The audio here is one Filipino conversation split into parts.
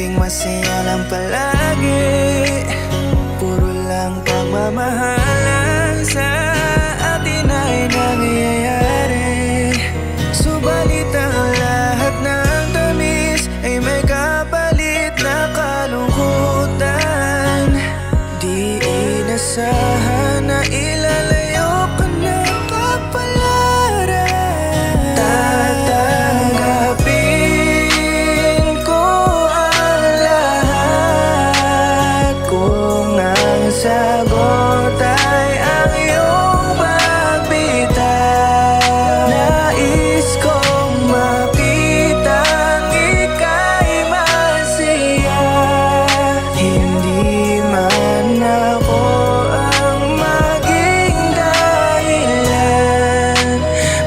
maging masaya lang palagi. Puro lang pagmamahalan sa atin ay nangyayari. Subalit ang lahat ng tamis ay may kapalit na kalungkutan. Di inasahan na ilalayo ka ng kapalaran. Tatanggapin ko ang lahat kung ang sagot ay ang iyong pagbitaw. Nais kong makitang ika'y masaya. Hindi man ako ang maging dahilan.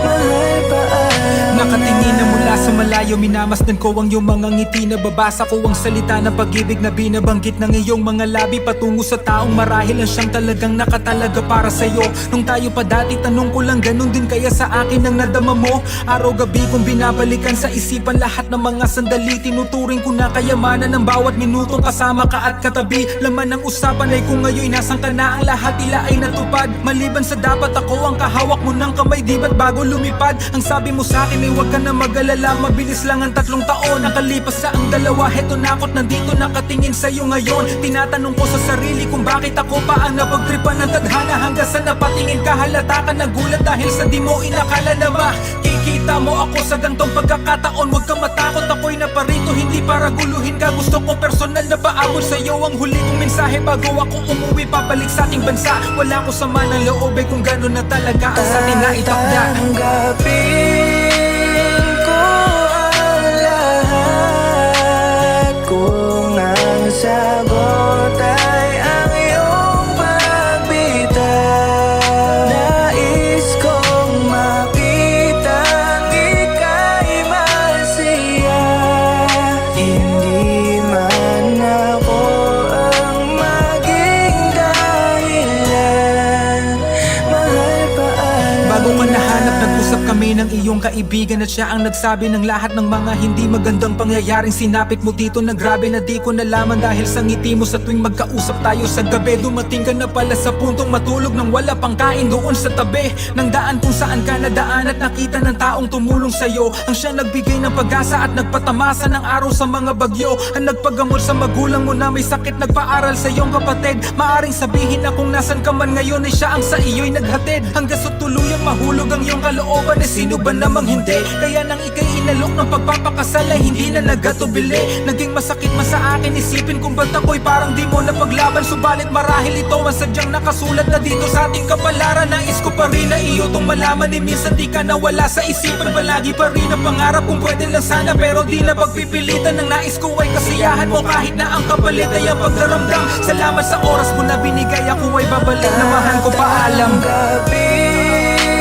Mahal paalam Nakatingin na mula sa malayo, minamasdan ko ang iyong mga ngiti. Nababasa ko ang salita ng pag-ibig na binabanggit ng iyong mga labi patungo sa taong marahil ang siyang talagang nakatalaga para sa'yo. Nung tayo pa dati, tanong ko lang, ganun din kaya sa akin ang nadama mo? Araw-gabi kong binabalikan sa isipan lahat ng mga sandali. Tinuturing ko na kayamanan ng bawat minutong kasama ka at katabi. Laman ng usapan ay kung ngayon nasan ka na, ang lahat tila ay natupad. Maliban sa dapat ako ang kahawak mo ng kamay, di ba't bago lumipad? Ang sabi mo sa akin ay huwag ka na mag-alala, mabilis lang ang 3 taon. Nakalipas sa ang 2, heto na ako't nandito nakatingin sa'yo ngayon. Tinatanong ko sa sarili kung bakit ako pa ang napagtripan ng tadhana. Hanggang sa napatingin ka, halata ka nagulat dahil sa di mo inakala na makikita mo ako sa gantong pagkakataon. Huwag kang matakot, ako'y naparito hindi para guluhin ka. Gusto ko personal na paabot sa'yo ang huli kong mensahe bago ako umuwi pabalik sa ating bansa. Wala ko sama ng loob ay kung gano'n na talaga ang sa atin na itakda. Tatanggapin ko ang lahat kung ang sagot ay ang iyong pagbitaw. Nais kong makitang ika'y masaya. Hindi man ako ang maging dahilan. Mahal paalam. Bago ka nahanap, nag-usap kami ng iyong kaibigan at siya ang nagsabi ng lahat ng mga hindi magandang pangyayaring sinapit mo dito na grabe na di ko nalaman dahil sa ngiti mo sa tuwing magkausap tayo sa gabi. Dumating ka na pala sa puntong matulog nang wala pang kain doon sa tabi ng daan kung saan ka nadaan at nakita ng taong tumulong sa'yo. Ang siya nagbigay ng pag-asa at nagpatamasa ng araw sa mga bagyo. Ang nagpagamot sa magulang mo na may sakit, nagpaaral sa iyong kapatid. Maaring sabihin na kung nasan ka man ngayon ay siya ang sa iyo'y naghatid. Hanggang sa tuluyang mahulog ang iyong kalooban, eh sino ba namang hindi? Kaya nang ika'y inalok ng pagpapakasal ay hindi na nagatubili. Naging masakit man sa akin isipin kung ba't ako'y parang di mo napaglaban. Subalit marahil ito ang sadyang nakasulat na dito sa ating kapalaran. Nais ko pa rin na iyo tong malaman, eh minsan di ka nawala sa isipan. Palagi pa rin ang pangarap kung pwede lang sana, pero di na pagpipilitan. Ang nais ko ay kasiyahan mo kahit na ang kapalit ay ang pagdaramdam. Salamat sa oras mo na binigay, ako ay babalik na mahal ko, paalam. Tatanggapin